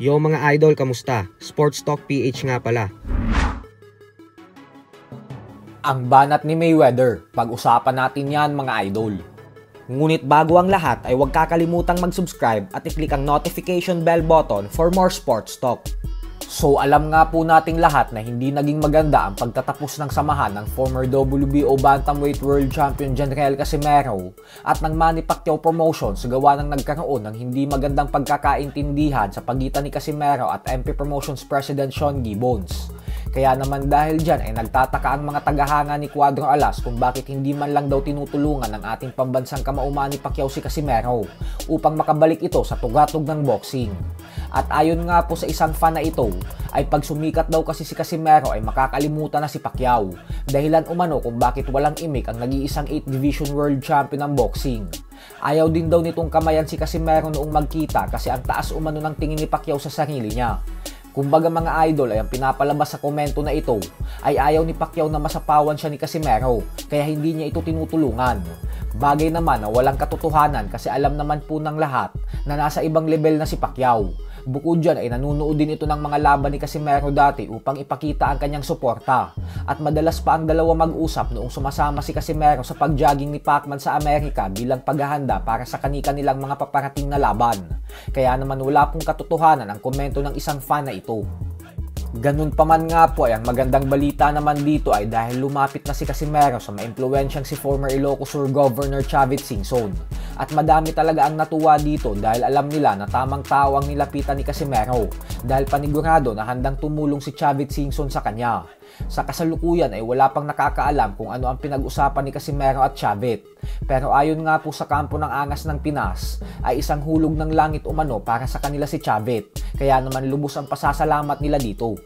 Yo mga idol, kamusta? Sports Talk PH nga pala. Ang banat ni Mayweather, pag-usapan natin yan mga idol. Ngunit bago ang lahat ay huwag kakalimutang mag-subscribe at i-click ang notification bell button for more sports talk. So alam nga po nating lahat na hindi naging maganda ang pagtatapos ng samahan ng former WBO Bantamweight World Champion Janriel Casimero at ng Manny Pacquiao Promotions gawa ng nagkaroon ng hindi magandang pagkakaintindihan sa pagitan ni Casimero at MP Promotions President Sean Gibbons. Kaya naman dahil dyan ay nagtataka ang mga tagahanga ni Cuadro Alas kung bakit hindi man lang daw tinutulungan ng ating pambansang kamauman ni Pacquiao si Casimero upang makabalik ito sa tugatog ng boxing. At ayon nga po sa isang fan na ito, ay pag sumikat daw kasi si Casimero ay makakalimutan na si Pacquiao, dahilan umano kung bakit walang imik ang nag-iisang 8th Division World Champion ng boxing. Ayaw din daw nitong kamayan si Casimero noong magkita kasi ang taas umano ng tingin ni Pacquiao sa sarili niya. Kumbaga mga idol ay ang pinapalabas sa komento na ito ay ayaw ni Pacquiao na masapawan siya ni Casimero kaya hindi niya ito tinutulungan. Bagay naman na walang katotohanan kasi alam naman po ng lahat na nasa ibang level na si Pacquiao. Bukod dyan ay nanunood din ito ng mga laban ni Casimero dati upang ipakita ang kanyang suporta. At madalas pa ang dalawa mag-usap noong sumasama si Casimero sa pag-jogging ni Pacman sa Amerika bilang paghahanda para sa kani-kanilang mga paparating na laban. Kaya naman wala pong katotohanan ang komento ng isang fan na ito. Ganun pa man nga po ay ang magandang balita naman dito ay dahil lumapit na si Casimero sa maimpluwensyang si former Ilocos Sur Governor Chavit Singson. At madami talaga ang natuwa dito dahil alam nila na tamang tao ang nilapitan ni Casimero dahil panigurado na handang tumulong si Chavit Singson sa kanya. Sa kasalukuyan ay wala pang nakakaalam kung ano ang pinag-usapan ni Casimero at Chavit. Pero ayon nga po sa kampo ng angas ng Pinas ay isang hulog ng langit umano para sa kanila si Chavit. Kaya naman lubos ang pasasalamat nila dito.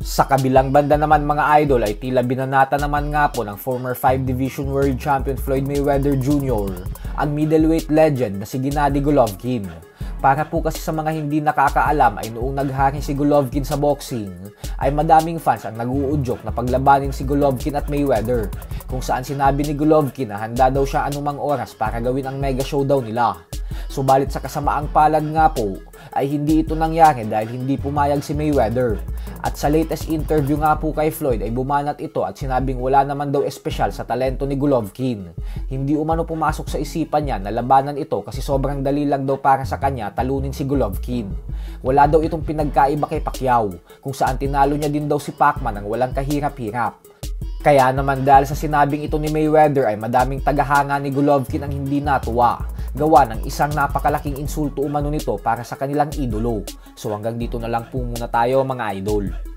Sa kabilang banda naman mga idol ay tila binanata naman nga po ng former 5 Division World Champion Floyd Mayweather Jr. ang middleweight legend na si Gennady Golovkin. Para po kasi sa mga hindi nakakaalam ay noong naghari si Golovkin sa boxing ay madaming fans ang nag-uudyok na paglabanin si Golovkin at Mayweather kung saan sinabi ni Golovkin na handa daw siya anumang oras para gawin ang mega showdown nila. Subalit sa kasamaang palad nga po ay hindi ito nangyari dahil hindi pumayag si Mayweather. At sa latest interview nga po kay Floyd ay bumanat ito at sinabing wala naman daw espesyal sa talento ni Golovkin. Hindi umano pumasok sa isipan niya na labanan ito kasi sobrang dali lang daw para sa kanya talunin si Golovkin. Wala daw itong pinagkaiba kay Pacquiao kung saan tinalo niya din daw si Pacman ng walang kahirap-hirap. Kaya naman dahil sa sinabing ito ni Mayweather ay madaming tagahanga ni Golovkin ang hindi natuwa. Gawa ng isang napakalaking insulto umano nito para sa kanilang idolo. So hanggang dito na lang po muna tayo mga idol.